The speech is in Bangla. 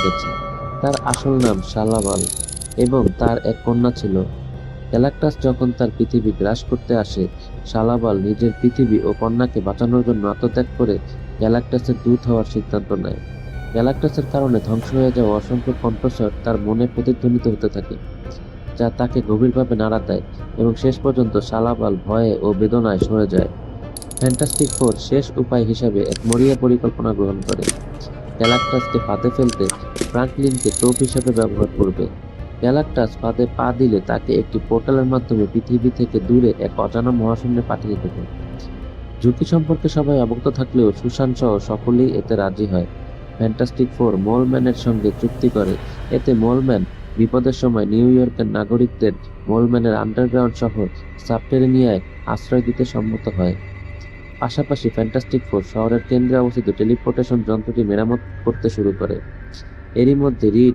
গেছে। তার আসল নাম শালাবাল এবং তার এক কন্যা ছিল। গ্যালাক্টাস যখন তার পৃথিবী গ্রাস করতে আসে, শালাবাল নিজের পৃথিবী ও কন্যাকে বাঁচানোর জন্য আত্মত্যাগ করে গ্যালাক্টাসের দূত হওয়ার সিদ্ধান্ত নেয়। গ্যালাক্টাসের কারণে ধ্বংস হয়ে যাওয়া অসংখ্য কণ্ঠস্বর তার মনে প্রতিধ্বনিত হতে থাকে, যা তাকে গভীরভাবে নাড়া দেয় এবং শেষ পর্যন্ত শালাবাল ভয়ে ও বেদনায় সরে যায়। ফ্যান্টাস্টিক ফোর শেষ উপায় হিসাবে এক মরিয়া পরিকল্পনা গ্রহণ করে। গ্যালাক্টাসকে ফাঁদে ফেলতে ফ্রাঙ্কলিনকে টোপ হিসেবে ব্যবহার করবে। গ্যালাক্টাস ফাঁদে পা দিলে তাকে একটি পোর্টালের মাধ্যমে পৃথিবী থেকে দূরে এক অজানা মহাশূন্যে পাঠিয়ে দেবে। ঝুঁকি সম্পর্কে সবাই অবগত থাকলেও সুসান সহ সকলেই এতে রাজি হয়। ফ্যান্টাস্টিক ফোর মোলম্যানের সঙ্গে চুক্তি করে, এতে মোলম্যান বিপদের সময় নিউ ইয়র্কের নাগরিকদের মোলম্যানের আন্ডারগ্রাউন্ড শহর সাবটেরেনিয়ায় আশ্রয় দিতে সম্মত হয়। পাশাপাশি ফ্যান্টাস্টিক ফোর শহরের কেন্দ্রে অবস্থিত টেলিপোর্টেশন যন্ত্রটি মেরামত করতে শুরু করে। এরই মধ্যে রিড